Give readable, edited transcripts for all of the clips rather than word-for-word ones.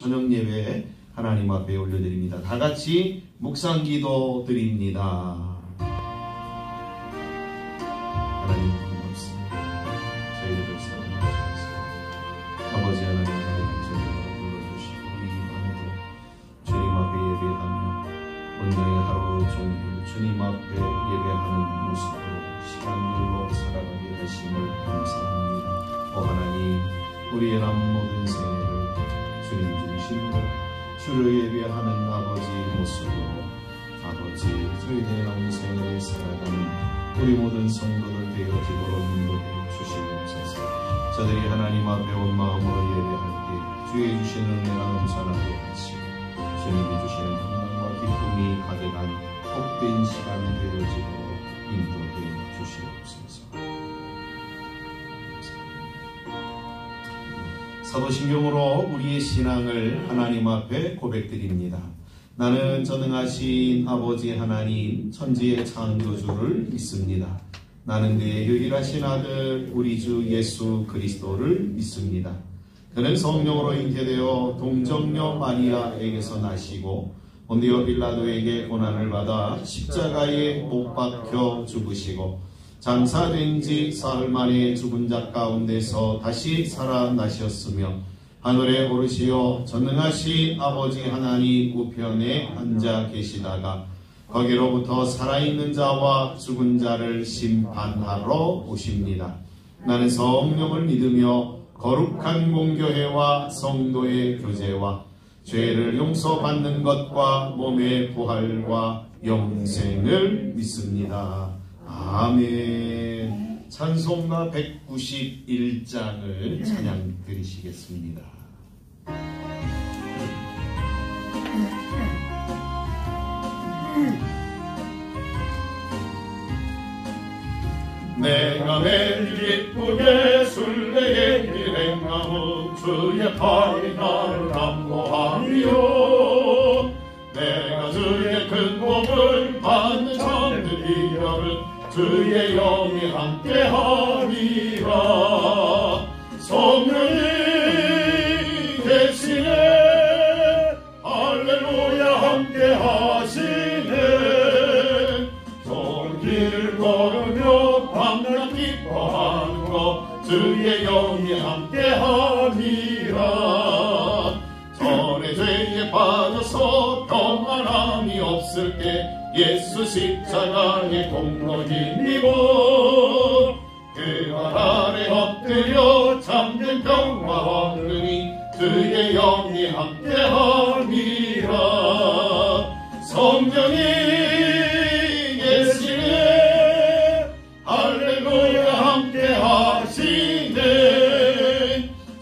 저녁 예배 하나님 앞에 올려드립니다. 다 같이 묵상기도 드립니다. 하나님 고맙습니다. 저희들을 사랑하셔서 아버지 하나님 저희를 불러주시고 이 밤에도 주님 앞에 예배하며 오늘의 하루 종일 주님 앞에 예배하는 모습으로 시간들로 살아가게 하심을 감사합니다. 하나님, 우리의 남은 모든 생애를 주님 중심으로 주를 예배하는 아버지의 모습으로 아버지 저희들의 남은 생애를 살아가는 우리 모든 성도들 되어지도록 인도해 주시옵소서. 저들이 하나님 앞에 온 마음으로 예배할 때 주의 주시는 은혜가 넘쳐나게 하시고 주님이 주시는 평강과 기쁨이 가득한 복된 시간이 되어지도록 인도해 주시옵소서. 사도신경으로 우리의 신앙을 하나님 앞에 고백드립니다. 나는 전능하신 아버지 하나님 천지의 창조주를 믿습니다. 나는 그의 유일하신 아들 우리 주 예수 그리스도를 믿습니다. 그는 성령으로 잉태되어 동정녀 마리아에게서 나시고 본디오 빌라도에게 고난을 받아 십자가에 못 박혀 죽으시고 장사된 지 사흘 만에 죽은 자 가운데서 다시 살아나셨으며 하늘에 오르시어 전능하신 아버지 하나님 우편에 앉아 계시다가 거기로부터 살아있는 자와 죽은 자를 심판하러 오십니다. 나는 성령을 믿으며 거룩한 공교회와 성도의 교제와 죄를 용서받는 것과 몸의 부활과 영생을 믿습니다. 아멘. 찬송가 191장을 찬양 드리시겠습니다. 내가 매일 기쁘게 순례의 길 행하고 주의 팔이 나를 담보하리요. 내가 주의 큰 복을 받는 참된 이별은 주의 영이 함께하리라. 성령이 계시네 할렐루야 함께하시네. 좋은 길을 걸으며 밤낮 기뻐하는 것 주의 영이 함께하리라. 전에 죄에 빠져서 평안함이 없을 때 예수 십자가의 공로 힘입어 그 아래 엎드려 잠든 평화와 은이 그의 영이 함께하리라. 성령이 계시네 할렐루야 함께하시네.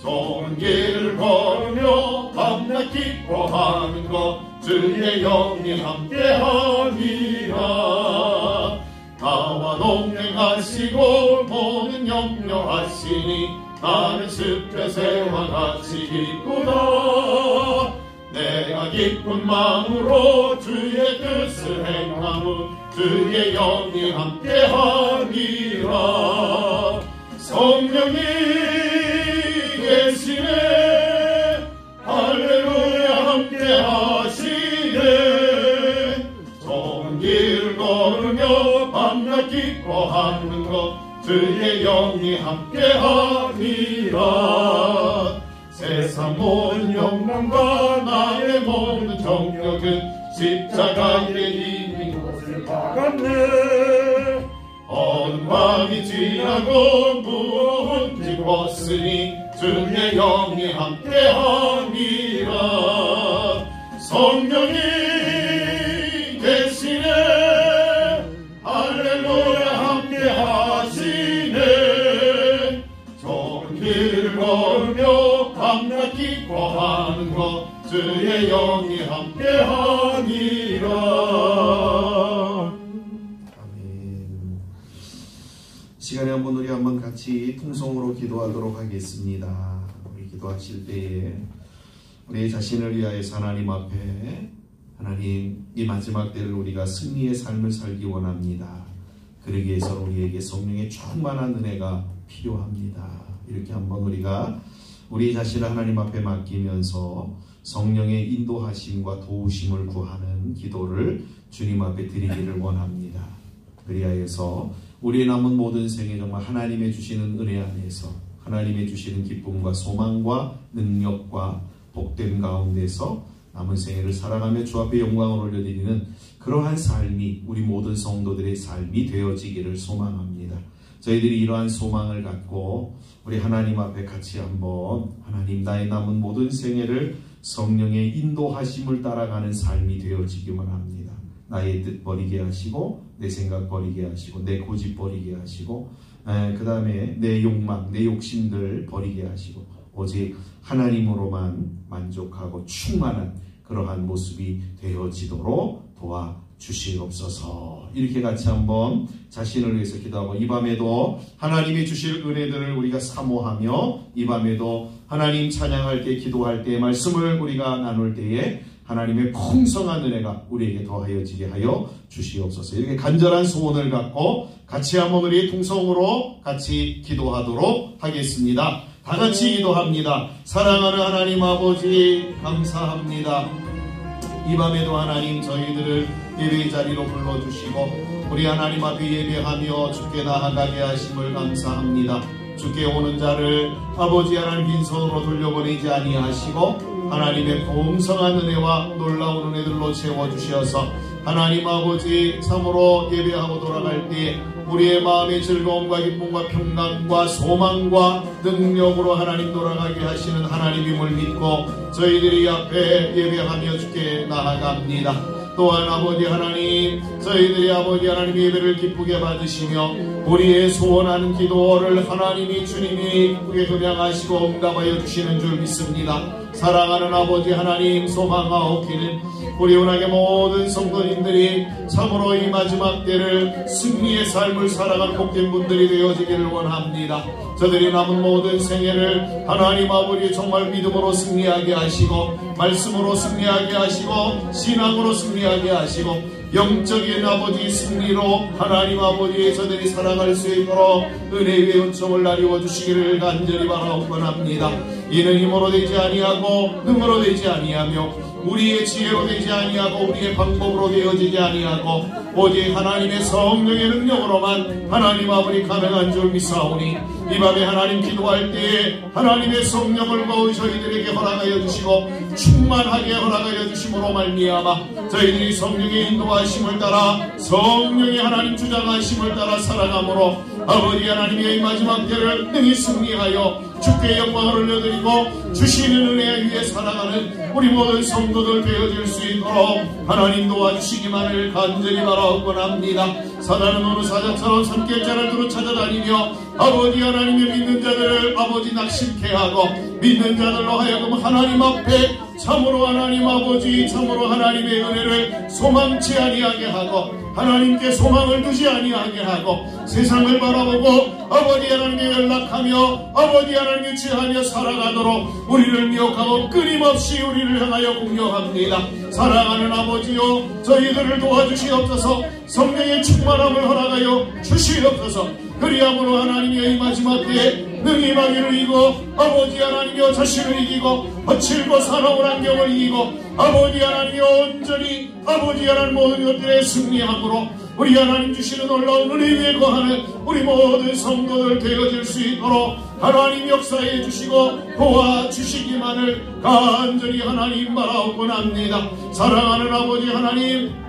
좋은 길을 걸으며 밤낮 기뻐하는 것 주의 영이 함께하리라. 나와 동행하시고 모든 염려하시니 나는 습배새와 같이 기쁘다. 내가 기쁜 마음으로 주의 뜻을 행하무 주의 영이 함께하리라. 성령이 계시네 할렐루야 함께하시네. 좋은 길을 걸으며 밤낮 기뻐하는 것 주의 영이 함께하리라. 세상 모든 영광과 나의 모든 정력은 십자가에 이미 곳을 박았네. 어둠 밤이 지나고 무어온 뒤벗으니 주의 영이 함께하리라. 성령이 계시네 할렐루야 함께하시네. 좋은 길을 걸으며 밤낮 기뻐하는 것 주의 영이 함께하리라. 시간에 우리 한번 같이 통성으로 기도하도록 하겠습니다. 우리 기도하실 때에 우리 자신을 위하여서 하나님 앞에 하나님 이 마지막 때를 우리가 승리의 삶을 살기 원합니다. 그러기 위해서 우리에게 성령의 충만한 은혜가 필요합니다. 이렇게 한번 우리가 우리 자신을 하나님 앞에 맡기면서 성령의 인도하심과 도우심을 구하는 기도를 주님 앞에 드리기를 원합니다. 그리하여서 우리의 남은 모든 생에 정말 하나님의 주시는 은혜 안에서 하나님의 주시는 기쁨과 소망과 능력과 복된 가운데서 남은 생애를 살아가며 주 앞에 영광을 올려드리는 그러한 삶이 우리 모든 성도들의 삶이 되어지기를 소망합니다. 저희들이 이러한 소망을 갖고 우리 하나님 앞에 같이 한번 하나님 나의 남은 모든 생애를 성령의 인도하심을 따라가는 삶이 되어지기만 합니다. 나의 뜻 버리게 하시고 내 생각 버리게 하시고 내 고집 버리게 하시고 그 다음에 내 욕망 내 욕심들 버리게 하시고 오직 하나님으로만 만족하고 충만한 그러한 모습이 되어지도록 도와주시옵소서. 이렇게 같이 한번 자신을 위해서 기도하고 이 밤에도 하나님이 주실 은혜들을 우리가 사모하며 이 밤에도 하나님 찬양할 때 기도할 때 말씀을 우리가 나눌 때에 하나님의 풍성한 은혜가 우리에게 더하여지게 하여 주시옵소서. 이렇게 간절한 소원을 갖고 같이 한번 우리 통성으로 같이 기도하도록 하겠습니다. 다 같이 기도합니다. 사랑하는 하나님 아버지 감사합니다. 이 밤에도 하나님 저희들을 예배의 자리로 불러주시고 우리 하나님 앞에 예배하며 주께 나아가게 하심을 감사합니다. 주께 오는 자를 아버지 하나님 빈손으로 돌려보내지 아니하시고 하나님의 풍성한 은혜와 놀라운 은혜들로 채워주셔서 하나님 아버지 참으로 예배하고 돌아갈 때 우리의 마음의 즐거움과 기쁨과 평강과 소망과 능력으로 하나님 돌아가게 하시는 하나님임을 믿고 저희들이 앞에 예배하며 주께 나아갑니다. 또한 아버지 하나님 저희들이 아버지 하나님 예배를 기쁘게 받으시며 우리의 소원하는 기도를 하나님이 주님이 기쁘게 흠양하시고 응답하여 주시는 줄 믿습니다. 사랑하는 아버지 하나님 소망하옵기는 우리 은하계 모든 성도님들이 참으로 이 마지막 때를 승리의 삶을 살아가는 복된 분들이 되어지기를 원합니다. 저들이 남은 모든 생애를 하나님 아버지 정말 믿음으로 승리하게 하시고 말씀으로 승리하게 하시고 신앙으로 승리하게 하시고 영적인 아버지 승리로 하나님 아버지 저들이 살아갈 수 있도록 은혜의 은총을 나리워 주시기를 간절히 바라옵건합니다. 이는 힘으로 되지 아니하고 능으로 되지 아니하며 우리의 지혜로 되지 아니하고 우리의 방법으로 되어지지 아니하고 오직 하나님의 성령의 능력으로만 하나님 아버지 가능한 줄 믿사오니 이 밤에 하나님 기도할 때에 하나님의 성령을 거의 저희들에게 허락하여 주시고 충만하게 허락하여 주심으로 말미암아 저희들이 성령의 인도하심을 따라 성령의 하나님 주장하심을 따라 살아가므로 아버지 하나님의 이 마지막 때를 능히 승리하여 주께 영광을 올려드리고 주시는 은혜 위에 살아가는 우리 모든 성도들 되어질 수 있도록 하나님 도와주시기만을 간절히 바라옵건합니다. 사단은 어느 사자처럼 산길자를 두루 찾아다니며 아버지 하나님의 믿는 자들을 아버지 낙심케 하고 믿는 자들로 하여금 하나님 앞에 참으로 하나님 아버지 참으로 하나님의 은혜를 소망치 아니하게 하고 하나님께 소망을 두지 아니하게 하고 세상을 바라보고 아버지 하나님께 연락하며 아버지 하나님께 취하며 살아가도록 우리를 미혹하고 끊임없이 우리를 향하여 공격합니다. 사랑하는 아버지요 저희들을 도와주시옵소서. 성령의 충만함을 허락하여 주시옵소서. 그리함으로 하나님의 이 마지막 때에 능히 마귀를 이기고 아버지 하나님이여 자신을 이기고 거칠고 사나운 환경을 이기고 아버지 하나님이여 온전히 아버지 하나님 모든 것들에 승리함으로 우리 하나님 주시는 놀라운 은혜 위에 거하는 우리 모든 성도들 되어질 수 있도록 하나님 역사해 주시고 도와주시기만을 간절히 하나님 바라옵건합니다. 사랑하는 아버지 하나님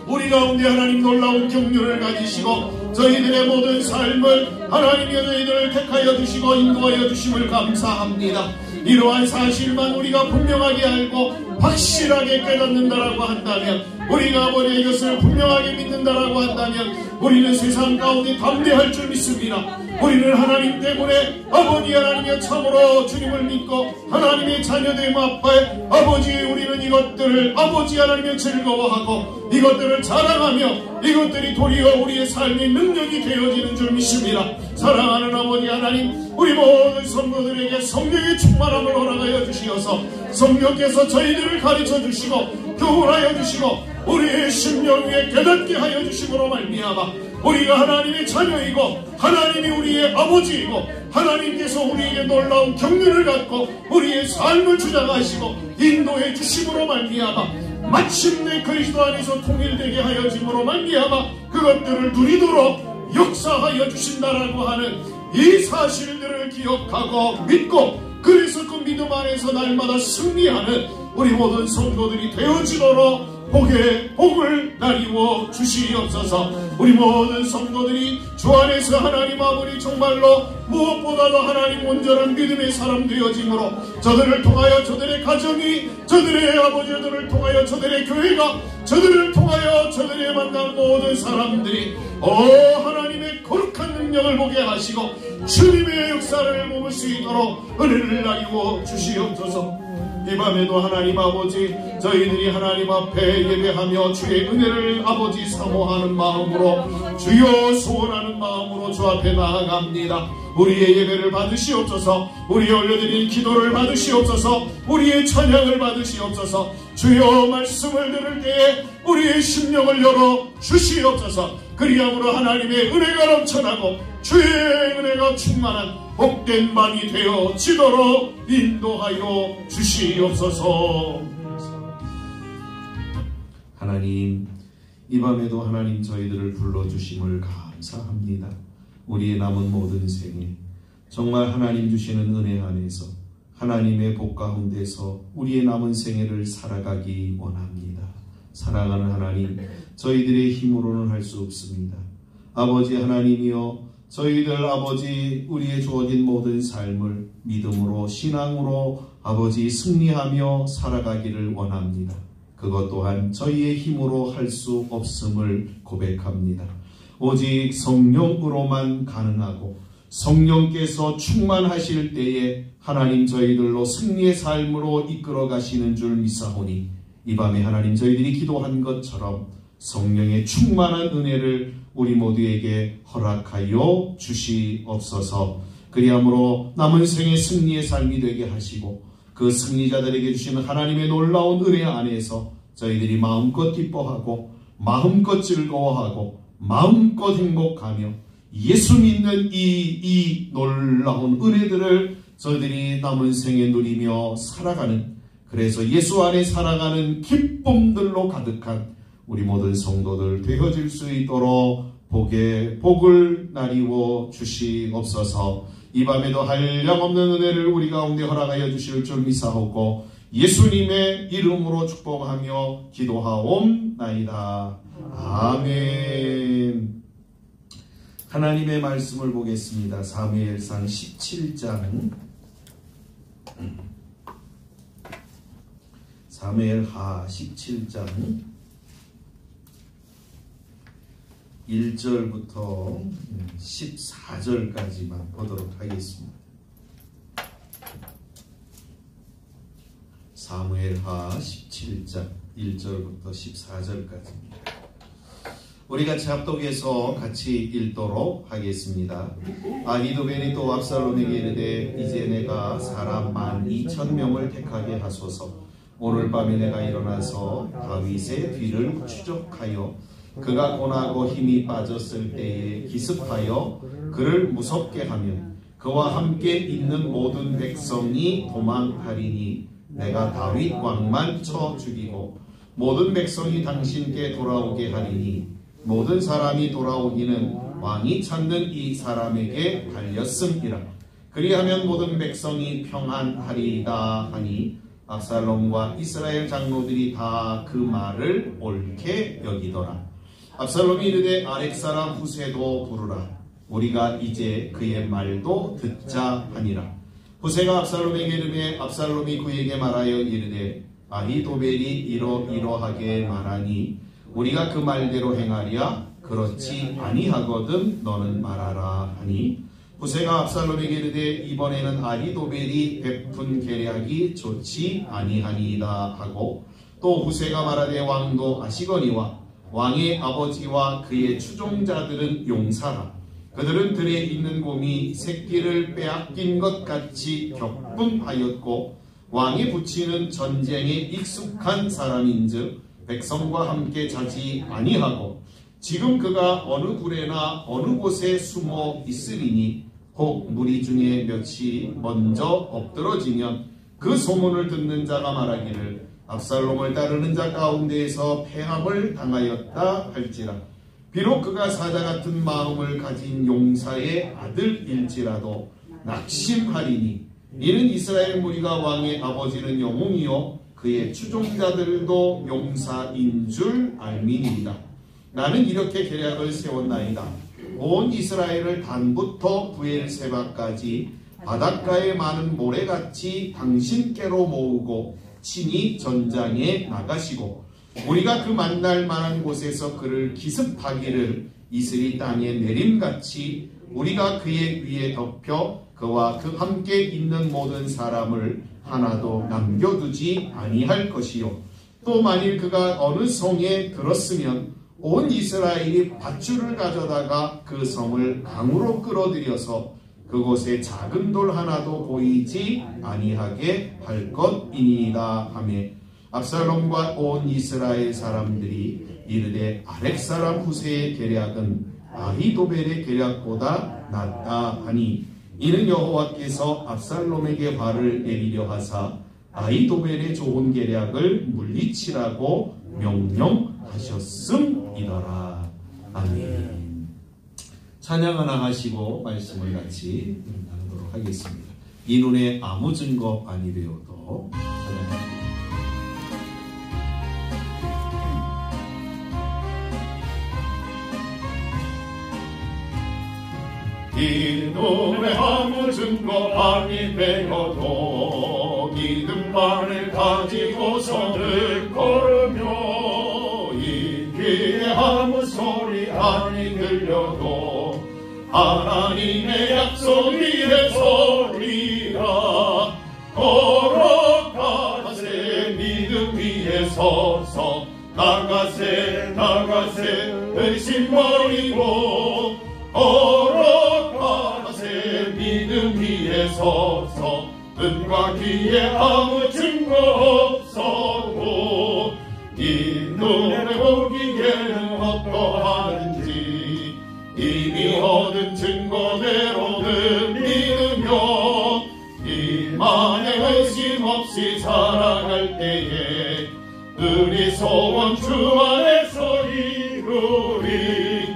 우리 가운데 하나님 놀라운 경륜을 가지시고 저희들의 모든 삶을 하나님의 저희들을 택하여 주시고 인도하여 주심을 감사합니다. 이러한 사실만 우리가 분명하게 알고 확실하게 깨닫는다라고 한다면 우리가 아버지 이것을 분명하게 믿는다라고 한다면 우리는 세상 가운데 담대할 줄 믿습니다. 우리는 하나님 때문에 아버지 하나님의 참으로 주님을 믿고 하나님의 자녀됨 앞에 아버지 우리는 이것들을 아버지 하나님의 즐거워하고 이것들을 자랑하며 이것들이 도리어 우리의 삶의 능력이 되어지는 줄 믿습니다. 사랑하는 아버지 하나님 우리 모든 성도들에게 성령의 충만함을 허락하여 주시어서 성령께서 저희들을 가르쳐 주시고 교훈하여 주시고 우리의 심령 위에 깨닫게 하여 주심으로 말미암아 우리가 하나님의 자녀이고 하나님이 우리의 아버지이고 하나님께서 우리에게 놀라운 경륜을 갖고 우리의 삶을 주장하시고 인도해 주심으로 말미암아 마침내 그리스도 안에서 통일되게 하여짐으로 말미암아 그것들을 누리도록 역사하여 주신다라고 하는 이 사실들을 기억하고 믿고, 그래서 그 믿음 안에서 날마다 승리하는 우리 모든 성도들이 되어지도록 복을 나리워 주시옵소서. 우리 모든 성도들이 주 안에서 하나님 아버지 정말로 무엇보다도 하나님 온전한 믿음의 사람 되어짐으로 저들을 통하여 저들의 가정이, 저들의 아버지들을 통하여 저들의 교회가, 저들을 통하여 저들의 만난 모든 사람들이 하나님의 거룩한 능력을 보게 하시고 주님의 역사를 머물 수 있도록 은혜를 나리워 주시옵소서. 이 밤에도 하나님 아버지, 저희들이 하나님 앞에 예배하며 주의 은혜를 아버지 사모하는 마음으로, 주여 소원하는 마음으로 주 앞에 나아갑니다. 우리의 예배를 받으시옵소서. 우리의 올려드린 기도를 받으시옵소서. 우리의 찬양을 받으시옵소서. 주여 말씀을 들을 때에 우리의 심령을 열어 주시옵소서. 그리함으로 하나님의 은혜가 넘쳐나고 주의 은혜가 충만한 복된 밤이 되어지도록 인도하여 주시옵소서. 하나님, 이 밤에도 하나님 저희들을 불러주심을 감사합니다. 우리의 남은 모든 생에 정말 하나님 주시는 은혜 안에서 하나님의 복 가운데서 우리의 남은 생애를 살아가기 원합니다. 사랑하는 하나님, 저희들의 힘으로는 할 수 없습니다. 아버지 하나님이여, 저희들 아버지 우리의 주어진 모든 삶을 믿음으로 신앙으로 아버지 승리하며 살아가기를 원합니다. 그것 또한 저희의 힘으로 할 수 없음을 고백합니다. 오직 성령으로만 가능하고 성령께서 충만하실 때에 하나님 저희들로 승리의 삶으로 이끌어 가시는 줄 믿사오니 이 밤에 하나님 저희들이 기도한 것처럼 성령의 충만한 은혜를 우리 모두에게 허락하여 주시옵소서. 그리함으로 남은 생의 승리의 삶이 되게 하시고 그 승리자들에게 주시는 하나님의 놀라운 은혜 안에서 저희들이 마음껏 기뻐하고 마음껏 즐거워하고 마음껏 행복하며 예수 믿는 이 놀라운 은혜들을 저희들이 남은 생에 누리며 살아가는, 그래서 예수 안에 살아가는 기쁨들로 가득한 우리 모든 성도들 되어질 수 있도록 복을 나리워 주시옵소서. 이 밤에도 한량없는 은혜를 우리 가운데 허락하여 주실 줄 믿사오고 예수님의 이름으로 축복하며 기도하옵나이다. 아멘. 하나님의 말씀을 보겠습니다. 사무엘상 17장 사무엘하 17장 1절부터 14절까지만 보도록 하겠습니다. 사무엘하 17장 1절부터 14절까지입니다. 우리 같이 합독해서 같이 읽도록 하겠습니다. 아히도벨이 또 압살롬에게 이르되 이제 내가 사람 12,000명을 택하게 하소서. 오늘 밤에 내가 일어나서 다윗의 뒤를 추적하여 그가 고나고 힘이 빠졌을 때에 기습하여 그를 무섭게 하면 그와 함께 있는 모든 백성이 도망하리니 내가 다윗 왕만 쳐 죽이고 모든 백성이 당신께 돌아오게 하리니 모든 사람이 돌아오기는 왕이 찾는 이 사람에게 달렸음이라. 그리하면 모든 백성이 평안하리이다 하니 압살롬과 이스라엘 장로들이 다 그 말을 옳게 여기더라. 압살롬이 이르되 아렉 사람 후세도 부르라. 우리가 이제 그의 말도 듣자 하니라. 후세가 압살롬에게 이르되 압살롬이 그에게 말하여 이르되 아히도벨이 이러이러하게 말하니 우리가 그 말대로 행하랴. 그렇지 아니하거든 너는 말하라 하니 후세가 압살롬에게 이르되 이번에는 아히도벨이 베푼 계략이 좋지 아니하니이다 하고 또 후세가 말하되 왕도 아시거니와 왕의 아버지와 그의 추종자들은 용사라. 그들은 들에 있는 곰이 새끼를 빼앗긴 것 같이 격분하였고 왕이 붙이는 전쟁에 익숙한 사람인즉 백성과 함께 자지 아니하고 지금 그가 어느 굴에나 어느 곳에 숨어 있으리니 혹 무리 중에 몇이 먼저 엎드러지면 그 소문을 듣는 자가 말하기를 압살롬을 따르는 자 가운데에서 패함을 당하였다 할지라. 비록 그가 사자 같은 마음을 가진 용사의 아들일지라도 낙심하리니 이는 이스라엘 무리가 왕의 아버지는 영웅이요 그의 추종자들도 용사인 줄 알미니이다. 나는 이렇게 계략을 세웠나이다. 온 이스라엘을 단부터 부엘세바까지 바닷가에 많은 모래같이 당신께로 모으고 친히 전장에 나가시고 우리가 그 만날 만한 곳에서 그를 기습하기를 이슬이 땅에 내림같이 우리가 그의 위에 덮여 그와 그 함께 있는 모든 사람을 하나도 남겨두지 아니할 것이요. 또 만일 그가 어느 성에 들었으면 온 이스라엘이 밧줄을 가져다가 그 성을 강으로 끌어들여서 그곳에 작은 돌 하나도 보이지 아니하게 할 것이니이다 하매 압살롬과 온 이스라엘 사람들이 이르되 아렉 사람 후세의 계략은 아히도벨의 계략보다 낫다 하니 이는 여호와께서 압살롬에게 화를 내리려 하사 아히도벨의 좋은 계략을 물리치라고 명령하셨음이더라. 아멘. 찬양 하나 하시고 말씀을 같이 나누도록 하겠습니다. 이 눈에 아무 증거 아니되어도 찬양합니다. 이 눈에 아무 증거 아니되어도 믿음만을 가지고서는 걸으며 이 귀에 아무 소리 아니 들려도 하나님의 약속 위에 서리라. 걸어가세 믿음 위에 서서 나가세 의심 버리고 걸어가세 믿음 위에 서서 눈과 귀에 아무 증거 없어도 이 눈에 보기에는 어떠하는지 이미 얻은 증거대로는 믿으며 이만의 의심 없이 살아갈 때에 우리 소원 주 안에서 이루리.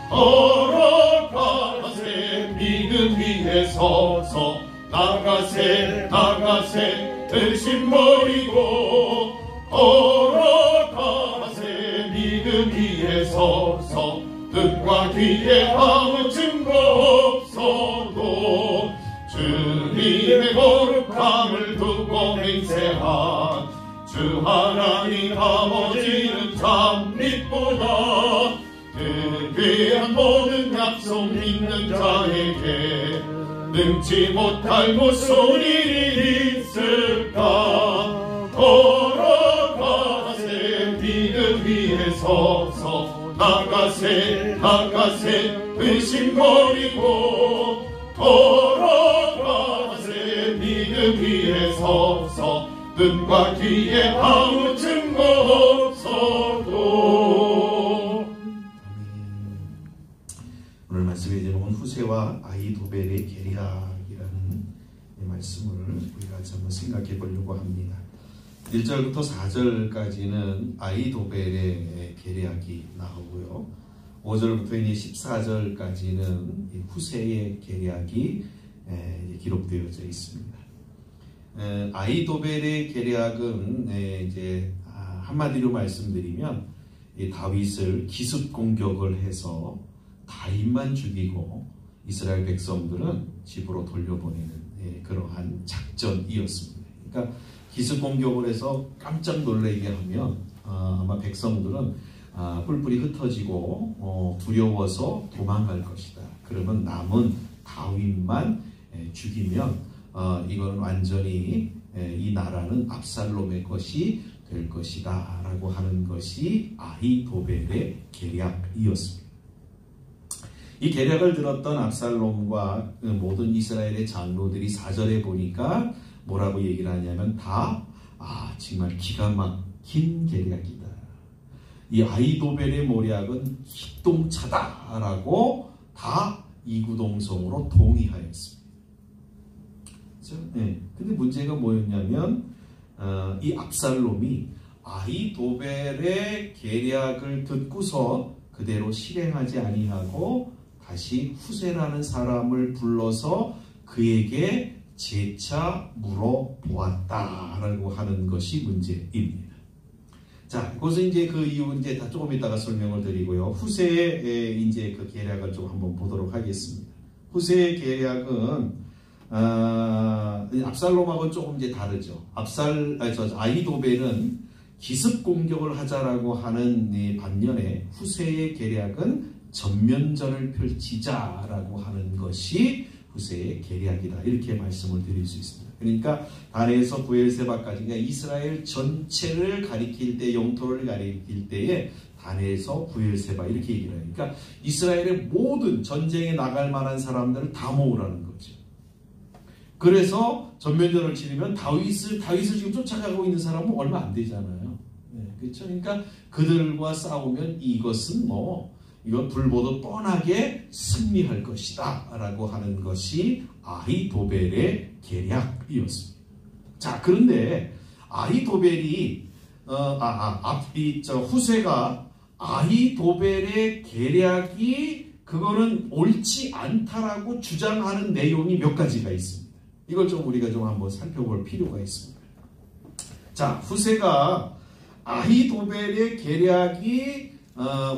걸어가세 믿음 위에 서서 나가세 의심 버리고 걸어가세 믿음 위에 서서 눈과 귀에 아무 증거 없어도 주님의 거룩함을 두고 맹세한 주 하나님 아버지는 참 믿보다 그 귀한 모든 약속 믿는 자에게 능치 못할 무슨 일이 있을까. 걸어가세 믿음 위에 서서 나가세 의심 버리고 걸어가세 믿음 위에 서서 눈과 귀에 아무 증거 없어도. 오늘 말씀의 제목은 후세와 아히도벨의 계략이라는 말씀을 우리가 같이 한번 생각해 보려고 합니다. 1절부터 4절까지는 아히도벨의 계략이 나오고요. 5절부터 이제 14절까지는 후세의 계략이 기록되어져 있습니다. 아히도벨의 계략은 이제 한마디로 말씀드리면 다윗을 기습 공격을 해서 다윗만 죽이고 이스라엘 백성들은 집으로 돌려보내는 그러한 작전이었습니다. 그러니까 기습 공격을 해서 깜짝 놀라게 하면 아마 백성들은 뿔뿔이 흩어지고 두려워서 도망갈 것이다. 그러면 남은 다윗만 죽이면 이거는 완전히 이 나라는 압살롬의 것이 될 것이다 라고 하는 것이 아히도벨의 계략이었습니다. 이 계략을 들었던 압살롬과 모든 이스라엘의 장로들이 4절에 보니까 뭐라고 얘기를 하냐면 정말 기가 막힌 계략이다. 이 아히도벨의 모략은 기똥차다라고 다 이구동성으로 동의하였습니다. 그렇죠? 네. 근데 문제가 뭐였냐면 이 압살롬이 아히도벨의 계략을 듣고서 그대로 실행하지 아니하고 다시 후세라는 사람을 불러서 그에게 재차 물어보았다라고 하는 것이 문제입니다. 자, 그것은 이제 그 이유 이제 다 조금 이따가 설명을 드리고요. 후세의 이제 그 계략을 좀 한번 보도록 하겠습니다. 후세의 계략은 압살롬하고는 조금 이제 다르죠. 아히도벨은 기습 공격을 하자라고 하는 반면에 후세의 계략은 전면전을 펼치자라고 하는 것이 후세의 계략이다. 이렇게 말씀을 드릴 수 있습니다. 그러니까 단에서 부엘세바까지 그러니까 이스라엘 전체를 가리킬 때 영토를 가리킬 때에 단에서 부엘세바 이렇게 얘기를 해요. 그러니까 이스라엘의 모든 전쟁에 나갈 만한 사람들을 다 모으라는 거죠. 그래서 전면전을 치르면 다윗을 지금 쫓아가고 있는 사람은 얼마 안 되잖아요. 네, 그렇죠? 그러니까 그들과 싸우면 이건 불보듯 뻔하게 승리할 것이다 라고 하는 것이 아히도벨의 계략이었습니다. 자, 그런데 아히도벨이 후세가 아히도벨의 계략이 그거는 옳지 않다라고 주장하는 내용이 몇 가지가 있습니다. 이걸 좀 우리가 좀 한번 살펴볼 필요가 있습니다. 자, 후세가 아히도벨의 계략이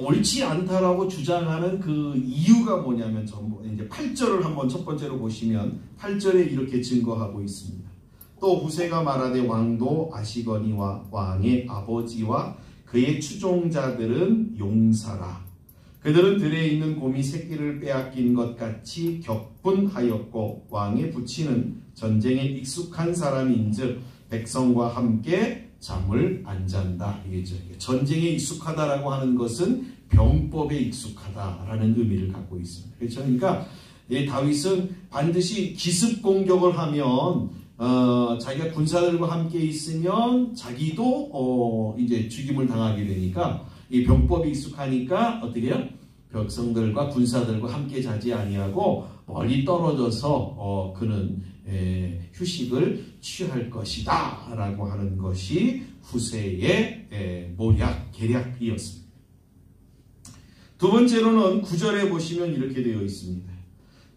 옳지 않다라고 주장하는 그 이유가 뭐냐면 이제 8절을 한번 첫 번째로 보시면 8절에 이렇게 증거하고 있습니다. 또 후세가 말하되 왕도 아시거니와 왕의 아버지와 그의 추종자들은 용사라. 그들은 들에 있는 곰이 새끼를 빼앗긴 것 같이 격분하였고 왕의 부친은 전쟁에 익숙한 사람인즉 백성과 함께 잠을 안 잔다. 이게죠. 전쟁에 익숙하다라고 하는 것은 병법에 익숙하다라는 의미를 갖고 있습니다. 그렇죠? 그러니까 다윗은 반드시 기습 공격을 하면 자기가 군사들과 함께 있으면 자기도 이제 죽임을 당하게 되니까 이 병법이 익숙하니까 어떻게 해요? 백성들과 군사들과 함께 자지 아니하고 멀리 떨어져서 그는 휴식을 취할 것이다 라고 하는 것이 후세의 모략, 계략이었습니다. 두 번째로는 9절에 보시면 이렇게 되어 있습니다.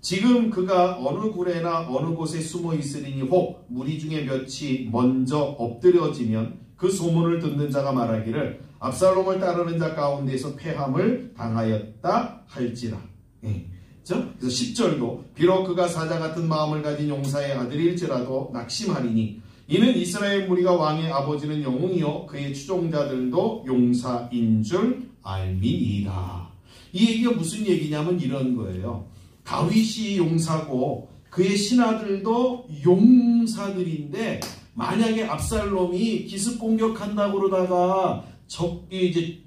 지금 그가 어느 굴에나 어느 곳에 숨어 있으리니 혹 무리 중에 몇이 먼저 엎드려지면 그 소문을 듣는 자가 말하기를 압살롬을 따르는 자 가운데서 패함을 당하였다 할지라. 그래서 10절도 비록 그가 사자 같은 마음을 가진 용사의 아들일지라도 낙심하리니 이는 이스라엘 무리가 왕의 아버지는 영웅이요 그의 추종자들도 용사인 줄 알미니이다. 이 얘기가 무슨 얘기냐면 이런 거예요. 다윗이 용사고 그의 신하들도 용사들인데 만약에 압살롬이 기습 공격한다고 그러다가 적이 이제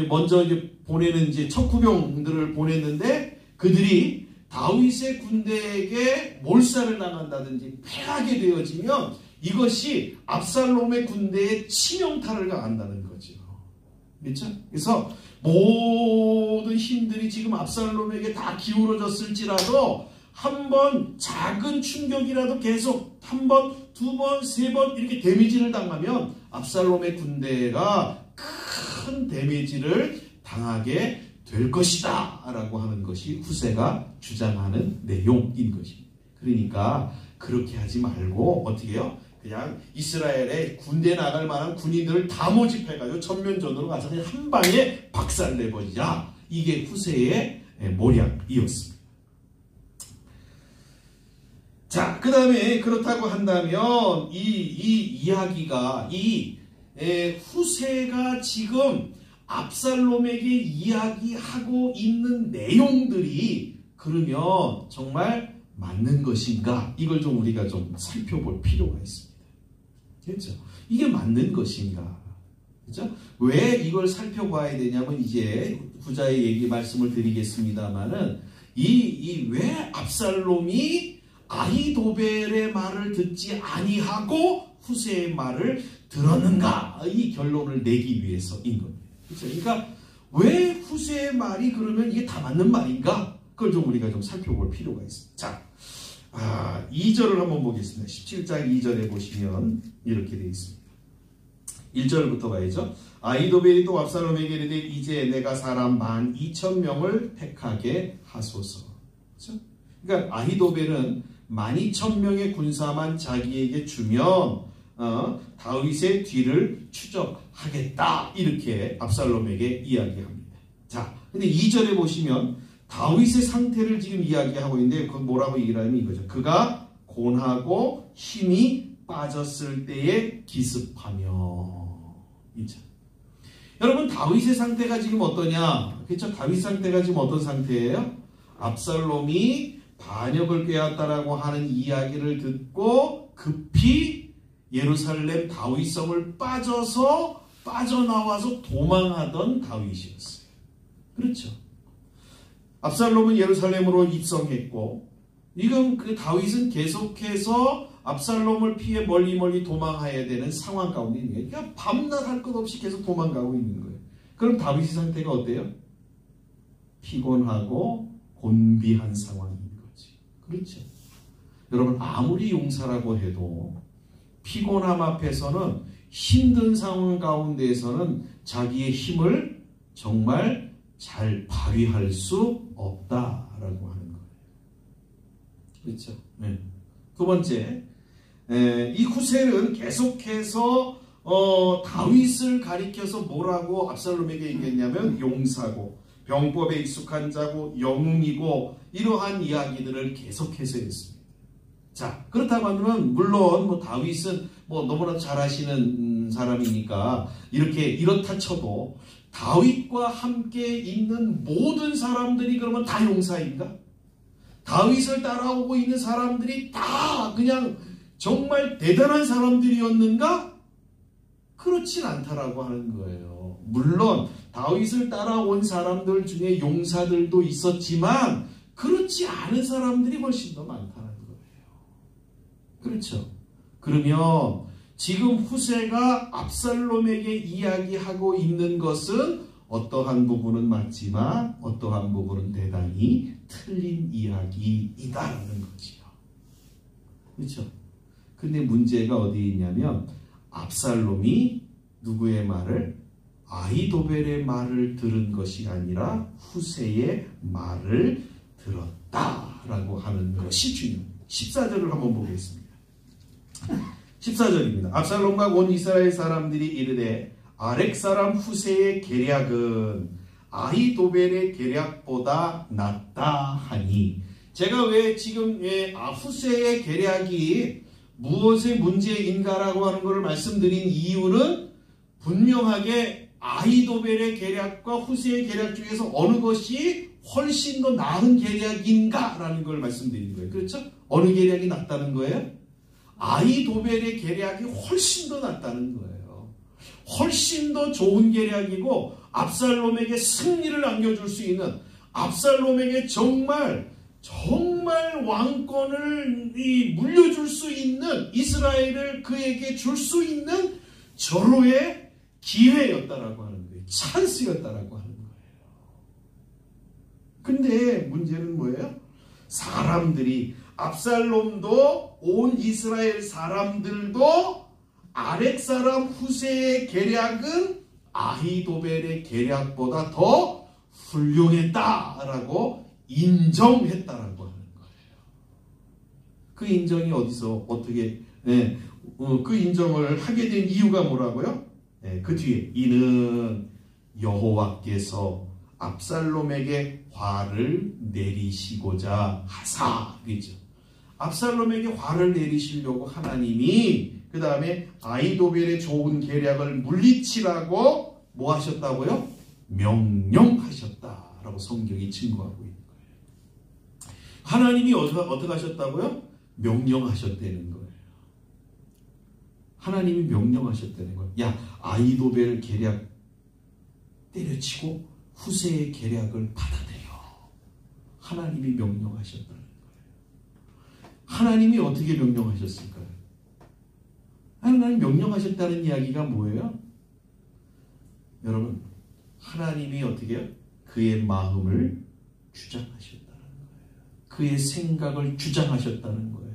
먼저 보내는 척후병들을 보냈는데 그들이 다윗의 군대에게 몰살을 당한다든지 패하게 되어지면 이것이 압살롬의 군대에 치명타를 가한다는 거죠. 그렇죠? 그래서 모든 힘들이 지금 압살롬에게 다 기울어졌을지라도 한 번 작은 충격이라도 계속 한 번, 두 번, 세 번 이렇게 데미지를 당하면 압살롬의 군대가 큰 데미지를 당하게 될 것이다 라고 하는 것이 후세가 주장하는 내용인 것입니다. 그러니까 그렇게 하지 말고 어떻게 해요? 그냥 이스라엘에 군대 나갈 만한 군인들을 다 모집해가지고 전면전으로 가서 그냥 한 방에 박살내버리자. 이게 후세의 모략이었습니다. 자, 그 다음에 그렇다고 한다면 이 이야기가 후세가 지금 압살롬에게 이야기하고 있는 내용들이 그러면 정말 맞는 것인가? 이걸 좀 우리가 좀 살펴볼 필요가 있습니다. 그렇죠? 이게 맞는 것인가? 그렇죠? 왜 이걸 살펴봐야 되냐면 이제 후자의 얘기 말씀을 드리겠습니다만은 왜 압살롬이 아히도벨의 말을 듣지 아니하고 후세의 말을 들었는가? 이 결론을 내기 위해서인 겁니다. 그렇죠? 그러니까 왜 후세의 말이 그러면 이게 다 맞는 말인가? 그걸 좀 우리가 좀 살펴볼 필요가 있습니다. 자, 2절을 한번 보겠습니다. 17장 2절에 보시면 이렇게 되어 있습니다. 1절부터 가야죠. 아히도벨이 또 압살롬에게 이르되 이제 내가 사람 12,000명을 택하게 하소서. 그렇죠? 그러니까 아히도벨은 12,000명의 군사만 자기에게 주면 다윗의 뒤를 추적하겠다, 이렇게 압살롬에게 이야기합니다. 자, 근데 2절에 보시면 다윗의 상태를 지금 이야기하고 있는데 그 뭐라고 얘기를 하면 이거죠. 그가 곤하고 힘이 빠졌을 때에 기습하며. 있죠. 여러분, 다윗의 상태가 지금 어떠냐? 그렇죠? 다윗 상태가 지금 어떤 상태예요? 압살롬이 반역을 꾀했다라고 하는 이야기를 듣고 급히 예루살렘 다윗성을 빠져나와서 도망하던 다윗이었어요. 그렇죠? 압살롬은 예루살렘으로 입성했고, 지금 그 다윗은 계속해서 압살롬을 피해 멀리 도망해야 되는 상황 가운데 있는 거예요. 그러니까 밤낮 할 것 없이 계속 도망가고 있는 거예요. 그럼 다윗의 상태가 어때요? 피곤하고 곤비한 상황인 거지. 그렇죠? 여러분, 아무리 용사라고 해도 피곤함 앞에서는, 힘든 상황 가운데에서는 자기의 힘을 정말 잘 발휘할 수 없다라고 하는 거예요. 그렇죠? 네. 두 번째, 이 후셀은 계속해서 다윗을 가리켜서 뭐라고 압살롬에게 얘기했냐면 용사고 병법에 익숙한 자고 영웅이고 이러한 이야기들을 계속해서 했습니다. 자, 그렇다고 하면 물론 뭐 다윗은 뭐 너무나 잘하시는 사람이니까 이렇다 쳐도 다윗과 함께 있는 모든 사람들이 그러면 다 용사인가? 다윗을 따라오고 있는 사람들이 다 그냥 정말 대단한 사람들이었는가? 그렇진 않다라고 하는 거예요. 물론 다윗을 따라온 사람들 중에 용사들도 있었지만 그렇지 않은 사람들이 훨씬 더 많다는 거예요. 그렇죠? 그러면 지금 후세가 압살롬에게 이야기하고 있는 것은 어떠한 부분은 맞지만 어떠한 부분은 대단히 틀린 이야기이다라는 거지요. 그렇죠? 근데 문제가 어디 있냐면 압살롬이 누구의 말을? 아히도벨의 말을 들은 것이 아니라 후세의 말을 들었다라고 하는 것이 중요합니다. 14절을 한번 보겠습니다. 14절입니다. 압살롬과 온 이스라엘 사람들이 이르되 아렉 사람 후세의 계략은 아히도벨의 계략보다 낫다 하니, 제가 왜 지금 후세의 계략이 무엇의 문제인가라고 하는 것을 말씀드린 이유는 분명하게 아히도벨의 계략과 후세의 계략 중에서 어느 것이 훨씬 더 나은 계략인가라는 걸 말씀드린 거예요. 그렇죠? 어느 계략이 낫다는 거예요? 아히도벨의 계략이 훨씬 더 낫다는 거예요. 훨씬 더 좋은 계략이고 압살롬에게 승리를 안겨줄 수 있는, 압살롬에게 정말 왕권을 물려줄 수 있는, 이스라엘을 그에게 줄 수 있는 절호의 기회였다라고 하는 거예요. 찬스였다라고 하는 거예요. 근데 문제는 뭐예요? 사람들이, 압살롬도 온 이스라엘 사람들도 아렉 사람 후세의 계략은 아히도벨의 계략보다 더 훌륭했다라고 인정했다라고 하는 거예요. 그 인정이 어디서 어떻게 그 인정을 하게 된 이유가 뭐라고요? 그 뒤에 이는 여호와께서 압살롬에게 화를 내리시고자 하사, 그죠? 압살롬에게 화를 내리시려고 하나님이 그 다음에 아히도벨의 좋은 계략을 물리치라고 뭐 하셨다고요? 명령하셨다라고 성경이 증거하고 있는 거예요. 하나님이 어떻게 하셨다고요? 명령하셨다는 거예요. 하나님이 명령하셨다는 거예요. 야, 아히도벨 계략 때려치고 후세의 계략을 받아들여. 하나님이 명령하셨다는 거예요. 하나님이 어떻게 명령하셨을까요? 하나님 명령하셨다는 이야기가 뭐예요? 여러분, 하나님이 어떻게 해요? 그의 마음을 주장하셨다는 거예요. 그의 생각을 주장하셨다는 거예요.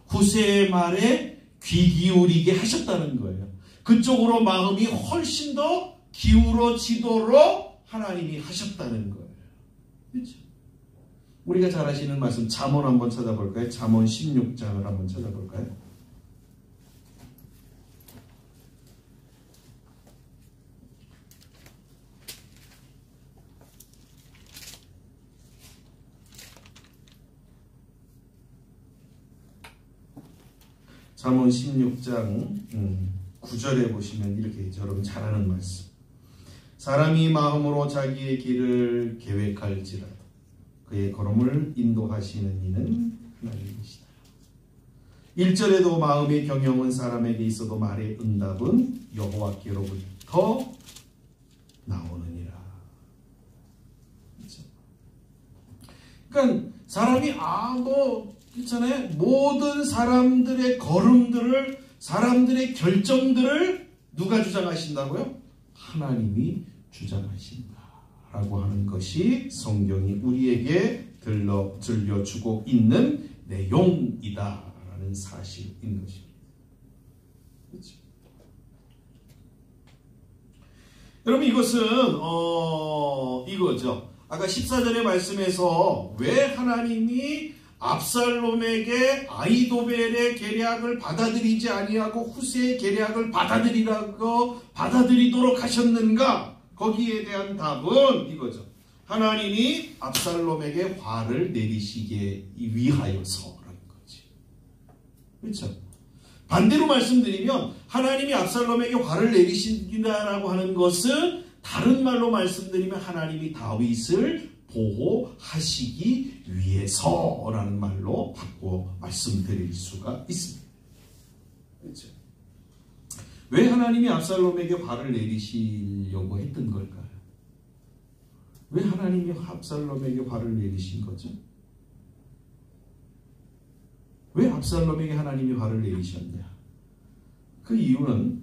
후세의 말에 귀 기울이게 하셨다는 거예요. 그쪽으로 마음이 훨씬 더 기울어지도록 하나님이 하셨다는 거예요. 그렇죠? 우리가 잘 아시는 말씀 잠언 한번 찾아볼까요? 잠언 16장을 한번 찾아볼까요? 잠언 16장 9절에 보시면 이렇게 있죠. 여러분 잘 아는 말씀. 사람이 마음으로 자기의 길을 계획할지라도 그의 걸음을 인도하시는 이는 하나님이시다. 1절에도 마음의 경영은 사람에게 있어도 말의 응답은 여호와께로부터 나오느니라. 그렇죠? 그러니까 사람이 그렇잖아요. 모든 사람들의 걸음들을, 사람들의 결정들을 누가 주장하신다고요? 하나님이 주장하신다라고 하는 것이 성경이 우리에게 들려주고 있는 내용이다라는 사실인 것입니다. 그렇죠? 여러분 이것은 이거죠. 아까 14절의 말씀에서 왜 하나님이 압살롬에게 아히도벨의 계략을 받아들이지 아니하고 후세의 계략을 받아들이도록 하셨는가? 거기에 대한 답은 이거죠. 하나님이 압살롬에게 화를 내리시기 위하여서라는 거지. 그렇죠? 반대로 말씀드리면 하나님이 압살롬에게 화를 내리신다라고 하는 것은 다른 말로 말씀드리면 하나님이 다윗을 보호하시기 위해서라는 말로 바꿔 말씀드릴 수가 있습니다. 그렇죠? 왜 하나님이 압살롬에게 화를 내리시려고 했던 걸까요? 왜 하나님이 압살롬에게 화를 내리신 거죠? 왜 압살롬에게 하나님이 화를 내리셨냐? 그 이유는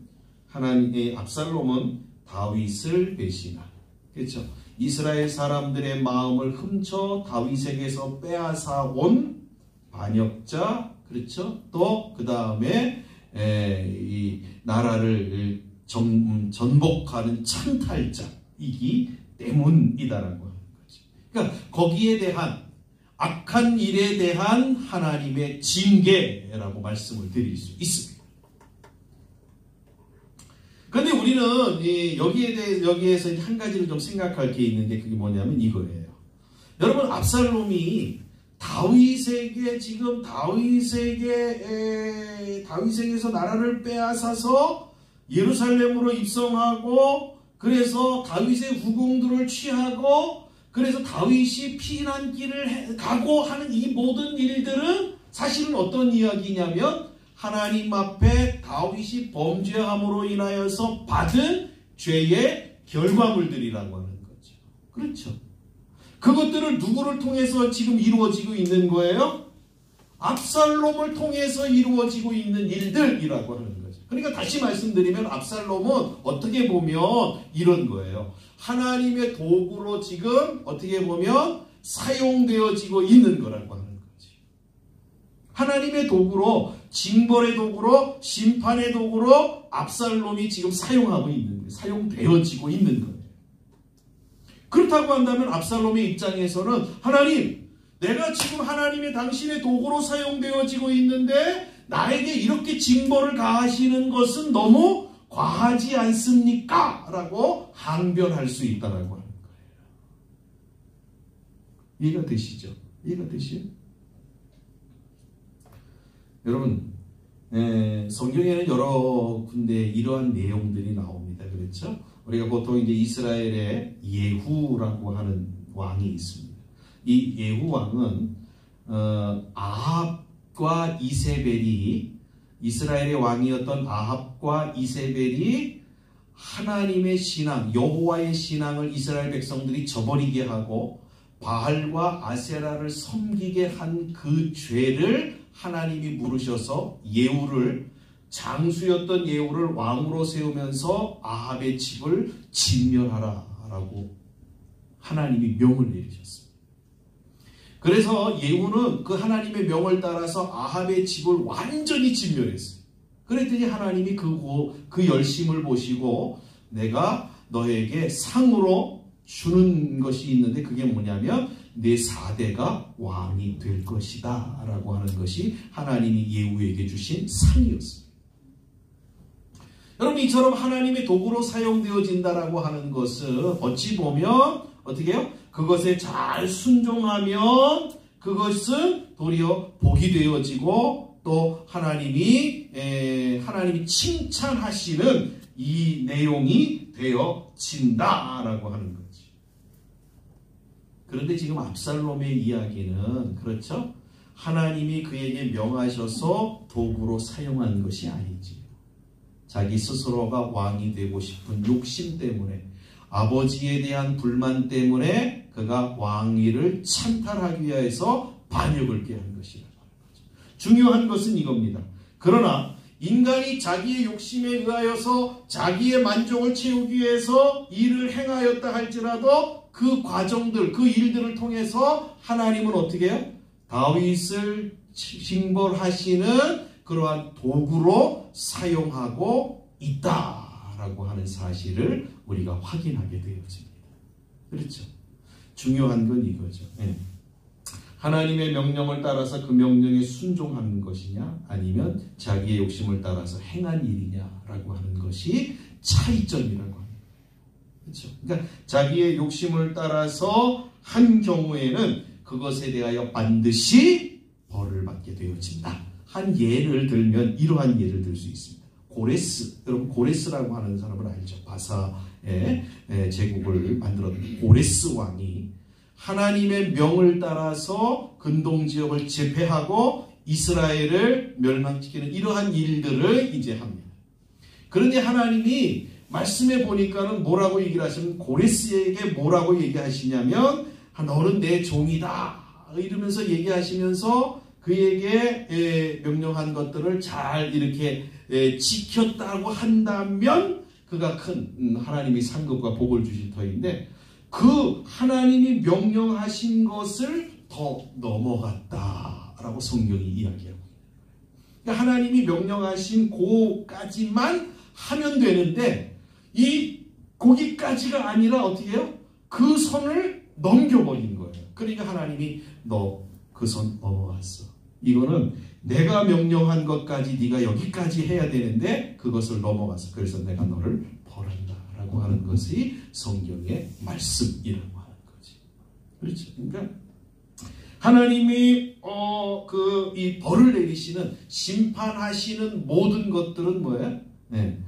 하나님의 압살롬은 다윗을 배신한, 그렇죠? 이스라엘 사람들의 마음을 훔쳐 다윗에게서 빼앗아 온 반역자, 그렇죠? 또 그 다음에 이 나라를 전복하는 찬탈자이기 때문이다라고 하는 거지. 그러니까 거기에 대한 악한 일에 대한 하나님의 징계라고 말씀을 드릴 수 있습니다. 그런데 우리는 여기에서 한 가지를 좀 생각할 게 있는데 그게 뭐냐면 이거예요. 여러분 압살롬이 다윗에게서 나라를 빼앗아서 예루살렘으로 입성하고 그래서 다윗의 후궁들을 취하고 그래서 다윗이 피난길을 가고 하는 이 모든 일들은 사실은 어떤 이야기냐면 하나님 앞에 다윗이 범죄함으로 인하여서 받은 죄의 결과물들이라고 하는 거죠. 그렇죠. 그것들을 누구를 통해서 지금 이루어지고 있는 거예요? 압살롬을 통해서 이루어지고 있는 일들이라고 하는 거죠. 그러니까 다시 말씀드리면 압살롬은 어떻게 보면 이런 거예요. 하나님의 도구로 지금 어떻게 보면 사용되어지고 있는 거라고 하는 거지. 하나님의 도구로, 징벌의 도구로, 심판의 도구로 압살롬이 지금 사용하고 있는 거예요. 사용되어지고 있는 거예요. 그렇다고 한다면 압살롬의 입장에서는 하나님, 내가 지금 하나님의 당신의 도구로 사용되어지고 있는데 나에게 이렇게 징벌을 가하시는 것은 너무 과하지 않습니까? 라고 항변할 수 있다라고 하는 거예요. 이해가 되시죠? 이해가 되시죠? 여러분, 성경에는 여러 군데 이러한 내용들이 나옵니다. 그렇죠? 우리가 보통 이제 이스라엘의 예후라고 하는 왕이 있습니다. 이 예후 왕은 아합과 이세벨이, 이스라엘의 왕이었던 아합과 이세벨이 하나님의 신앙, 여호와의 신앙을 이스라엘 백성들이 저버리게 하고 바알과 아세라를 섬기게 한 그 죄를 하나님이 물으셔서 예후를, 장수였던 예후를 왕으로 세우면서 아합의 집을 진멸하라 라고 하나님이 명을 내리셨습니다. 그래서 예후는 그 하나님의 명을 따라서 아합의 집을 완전히 진멸했어요. 그랬더니 하나님이 그 열심을 보시고 내가 너에게 상으로 주는 것이 있는데 그게 뭐냐면 내 4대가 왕이 될 것이다 라고 하는 것이 하나님이 예후에게 주신 상이었습니다. 여러분, 이처럼 하나님의 도구로 사용되어진다라고 하는 것은 어찌 보면 어떻게 해요? 그것에 잘 순종하면 그것은 도리어 복이 되어지고 또 하나님이 칭찬하시는 이 내용이 되어진다라고 하는 거지. 그런데 지금 압살롬의 이야기는 그렇죠? 하나님이 그에게 명하셔서 도구로 사용한 것이 아니지. 자기 스스로가 왕이 되고 싶은 욕심 때문에 아버지에 대한 불만 때문에 그가 왕위를 찬탈하기 위해서 반역을 꾀한 것이라고 하는 거죠. 중요한 것은 이겁니다. 그러나 인간이 자기의 욕심에 의하여서 자기의 만족을 채우기 위해서 일을 행하였다 할지라도 그 과정들, 그 일들을 통해서 하나님은 어떻게 해요? 다윗을 징벌하시는 그러한 도구로 사용하고 있다라고 하는 사실을 우리가 확인하게 되어집니다. 그렇죠? 중요한 건 이거죠. 네. 하나님의 명령을 따라서 그 명령에 순종하는 것이냐 아니면 자기의 욕심을 따라서 행한 일이냐라고 하는 것이 차이점이라고 합니다. 그렇죠? 그러니까 자기의 욕심을 따라서 한 경우에는 그것에 대하여 반드시 벌을 받게 되어진다. 한 예를 들면 이러한 예를 들 수 있습니다. 고레스, 여러분 고레스라고 하는 사람을 알죠? 바사의 제국을 만들었던 고레스 왕이 하나님의 명을 따라서 근동지역을 제패하고 이스라엘을 멸망시키는 이러한 일들을 이제 합니다. 그런데 하나님이 말씀해 보니까는 뭐라고 얘기를 하시면 고레스에게 뭐라고 얘기하시냐면 너는 내 종이다 이러면서 얘기하시면서 그에게 명령한 것들을 잘 이렇게 지켰다고 한다면 그가 큰 하나님이 상급과 복을 주실 터인데 그 하나님이 명령하신 것을 더 넘어갔다라고 성경이 이야기하고 있는 거예요. 그러니까 하나님이 명령하신 그까지만 하면 되는데 이 거기까지가 아니라 어떻게 해요? 그 선을 넘겨버린 거예요. 그러니까 하나님이 너 그 선 넘어갔어. 이거는 내가 명령한 것까지 네가 여기까지 해야 되는데 그것을 넘어갔어. 그래서 내가 너를 벌한다 라고 하는 것이 성경의 말씀이라고 하는 거지. 그렇죠. 그러니까 하나님이 이 벌을 내리시는 심판하시는 모든 것들은 뭐예요? 네.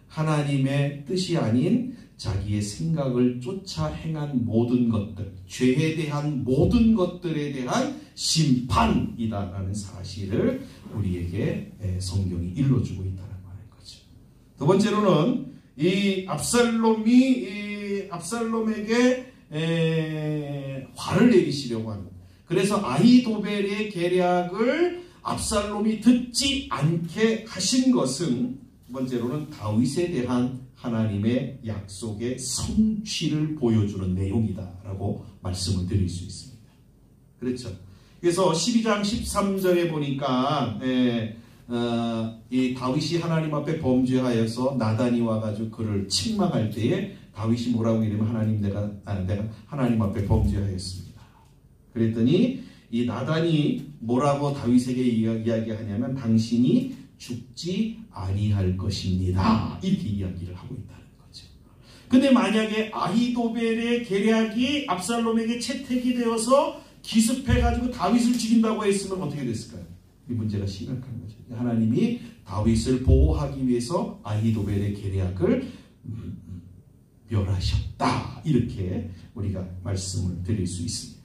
하나님의 뜻이 아닌 자기의 생각을 쫓아 행한 모든 것들, 죄에 대한 모든 것들에 대한 심판이다라는 사실을 우리에게 성경이 일러주고 있다는 거죠. 두 번째로는 이 압살롬에게 화를 내리시려고 하는, 그래서 아히도벨의 계략을 압살롬이 듣지 않게 하신 것은 두 번째로는 다윗에 대한 하나님의 약속의 성취를 보여주는 내용이다라고 말씀을 드릴 수 있습니다. 그렇죠. 그래서 12장 13절에 보니까 이 다윗이 하나님 앞에 범죄하여서 나단이 와가지고 그를 책망할 때에 다윗이 뭐라고 이러면 하나님 내가 하나님 앞에 범죄하였습니다. 그랬더니 이 나단이 뭐라고 다윗에게 이야기하냐면 당신이 죽지 아니할 것입니다. 이렇게 이야기를 하고 있다는 거죠. 근데 만약에 아히도벨의 계략이 압살롬에게 채택이 되어서 기습해가지고 다윗을 죽인다고 했으면 어떻게 됐을까요? 이 문제가 심각한 거죠. 하나님이 다윗을 보호하기 위해서 아히도벨의 계략을 멸하셨다. 이렇게 우리가 말씀을 드릴 수 있습니다.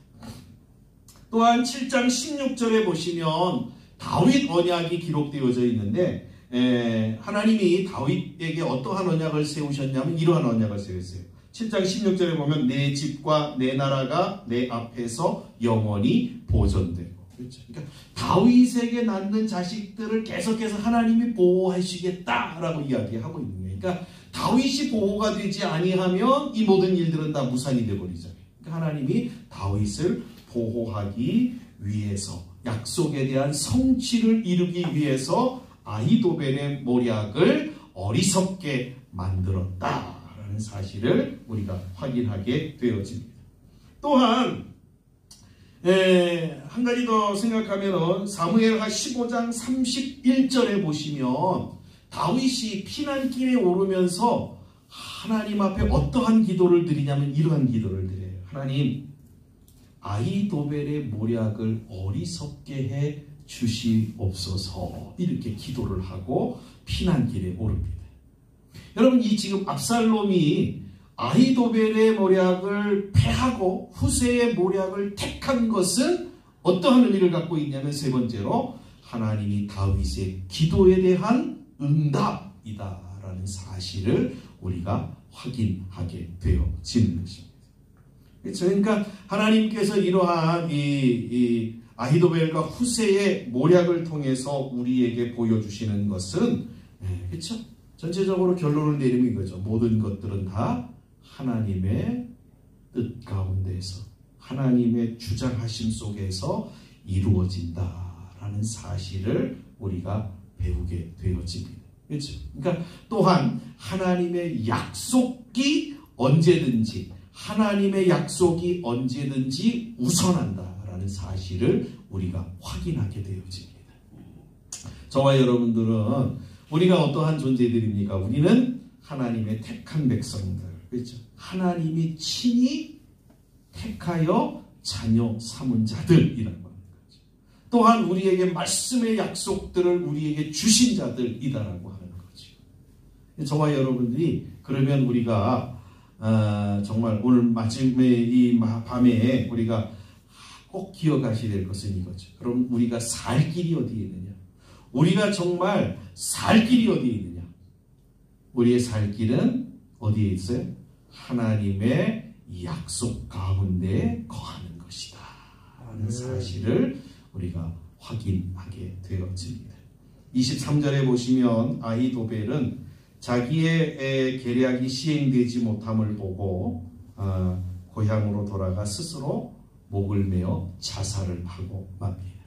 또한 7장 16절에 보시면 다윗 언약이 기록되어져 있는데 하나님이 다윗에게 어떠한 언약을 세우셨냐면 이러한 언약을 세웠어요. 7장 16절에 보면 내 집과 내 나라가 내 앞에서 영원히 보존되고, 그렇죠. 그러니까 다윗에게 낳는 자식들을 계속해서 하나님이 보호하시겠다라고 이야기하고 있는 거예요. 그러니까 다윗이 보호가 되지 아니하면 이 모든 일들은 다 무산이 되어버리잖아요. 그러니까 하나님이 다윗을 보호하기 위해서, 약속에 대한 성취를 이루기 위해서 아히도벨의 모략을 어리석게 만들었다라는 사실을 우리가 확인하게 되어집니다. 또한 한 가지 더 생각하면 사무엘하 15장 31절에 보시면 다윗이 피난길에 오르면서 하나님 앞에 어떠한 기도를 드리냐면 이러한 기도를 드려요. 하나님, 아히도벨의 모략을 어리석게 해 주시옵소서. 이렇게 기도를 하고 피난길에 오릅니다. 여러분, 이 지금 압살롬이 아히도벨의 모략을 패하고 후세의 모략을 택한 것은 어떠한 의미를 갖고 있냐면 세 번째로 하나님이 다윗의 기도에 대한 응답이다라는 사실을 우리가 확인하게 되어지는 것입니다. 그러니까 하나님께서 이러한 이 아히도벨과 후세의 모략을 통해서 우리에게 보여주시는 것은 그렇죠? 전체적으로 결론을 내리면 이거죠. 모든 것들은 다 하나님의 뜻 가운데서 하나님의 주장하심 속에서 이루어진다라는 사실을 우리가 배우게 되어집니다. 그렇죠? 그러니까 또한 하나님의 약속이 언제든지 우선한다라는 사실을 우리가 확인하게 되어집니다. 저와 여러분들은 우리가 어떠한 존재들입니까? 우리는 하나님의 택한 백성들, 그렇죠? 하나님이 친히 택하여 자녀 삼은 자들이라고 하는 거죠. 또한 우리에게 말씀의 약속들을 우리에게 주신 자들이다라고 하는 거죠. 저와 여러분들이 그러면 우리가 정말 오늘 마침의 이 밤에 우리가 꼭 기억하셔야 될 것은 이거죠. 그럼 우리가 살 길이 어디에 있느냐? 우리가 정말 살 길이 어디에 있느냐? 우리의 살 길은 어디에 있어요? 하나님의 약속 가운데 거하는 것이다 라는 사실을 우리가 확인하게 되어집니다. 23절에 보시면 아히도벨은 자기의 계략이 시행되지 못함을 보고 고향으로 돌아가 스스로 목을 메어 자살을 하고 맙니다.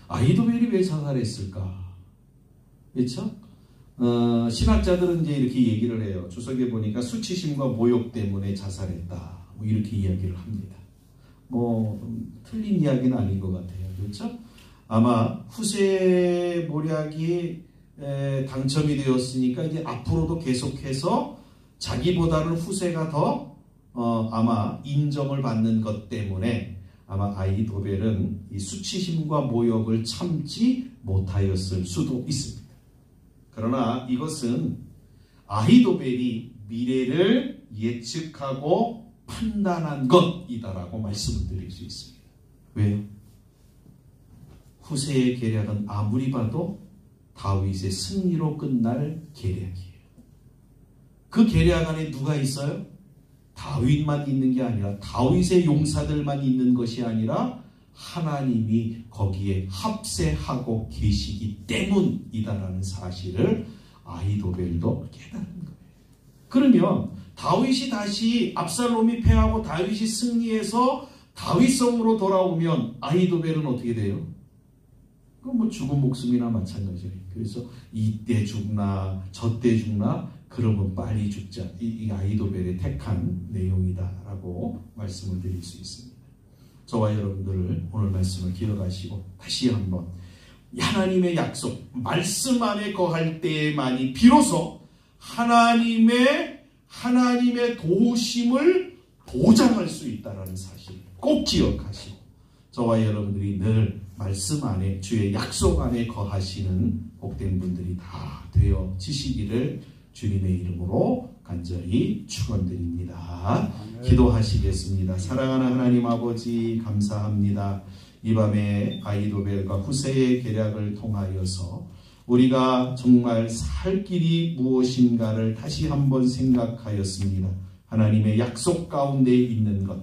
아히도벨이 왜 자살했을까? 그렇죠? 신학자들은 이제 이렇게 얘기를 해요. 주석에 보니까 수치심과 모욕 때문에 자살했다. 뭐 이렇게 이야기를 합니다. 틀린 이야기는 아닌 것 같아요. 그렇죠? 아마 후세 모략이 당첨이 되었으니까 이제 앞으로도 계속해서 자기보다는 후세가 더 아마 인정을 받는 것 때문에 아마 아히도벨은 이 수치심과 모욕을 참지 못하였을 수도 있습니다. 그러나 이것은 아히도벨이 미래를 예측하고 판단한 것이다라고 말씀을 드릴 수 있습니다. 왜요? 후세의 계략은 아무리 봐도 다윗의 승리로 끝날 계략이에요. 그 계략 안에 누가 있어요? 다윗만 있는 게 아니라 다윗의 용사들만 있는 것이 아니라 하나님이 거기에 합세하고 계시기 때문이다라는 사실을 아히도벨도 깨달은 거예요. 그러면 다윗이 다시 압살롬이 패하고 다윗이 승리해서 다윗성으로 돌아오면 아히도벨은 어떻게 돼요? 그건 죽은 목숨이나 마찬가지예요. 그래서 이때 죽나 저때 죽나 그러면 빨리 죽자. 이 아히도벨의 택한 내용이다라고 말씀을 드릴 수 있습니다. 저와 여러분들 오늘 말씀을 기억하시고 다시 한번 하나님의 약속, 말씀 안에 거할 때만이 비로소 하나님의 도우심을 보장할 수 있다는 사실을 꼭 기억하시고 저와 여러분들이 늘 말씀 안에 주의 약속 안에 거하시는 복된 분들이 다 되어지시기를 주님의 이름으로 간절히 축원드립니다. 기도하시겠습니다. 사랑하는 하나님 아버지 감사합니다. 이 밤에 아히도벨과 후세의 계략을 통하여서 우리가 정말 살 길이 무엇인가를 다시 한번 생각하였습니다. 하나님의 약속 가운데 있는 것,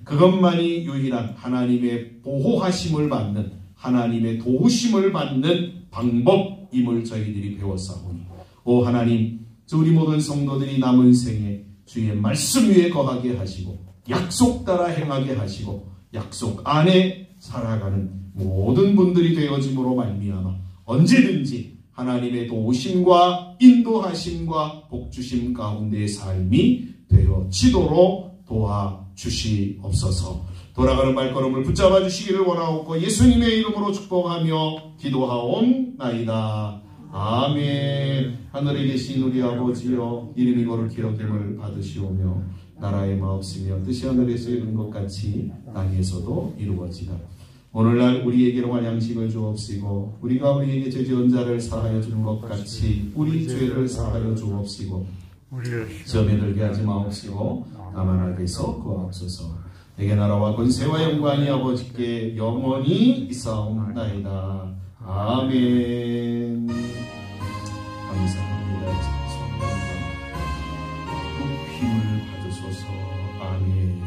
그것만이 유일한 하나님의 보호하심을 받는, 하나님의 도우심을 받는 방법임을 저희들이 배웠사오니 오 하나님, 저 우리 모든 성도들이 남은 생에 주의 말씀 위에 거하게 하시고 약속 따라 행하게 하시고 약속 안에 살아가는 모든 분들이 되어짐으로 말미암아 언제든지 하나님의 도우심과 인도하심과 복주심 가운데의 삶이 되어지도록 도와주시옵소서. 돌아가는 발걸음을 붙잡아 주시기를 원하옵고 예수님의 이름으로 축복하며 기도하옵나이다. 아멘. 하늘에 계신 우리 아버지여, 이름이 거룩히 여김을 받으시오며 나라의 마옵시며 뜻이 하늘에서 이룬 것 같이 땅에서도 이루어지다. 오늘날 우리에게 일용할 양식을 주옵시고 우리가 우리에게 죄 지은 자를 사하여 주는 것 같이 우리 죄를 사하여 주옵시고 시험에 들게 하지 마옵시고 다만 악에서 구하옵소서. 내게 나라와 권세와 영광이 아버지께 영원히 있사옵나이다. 아멘. 감사합니다. 힘을 받으소서. 아멘.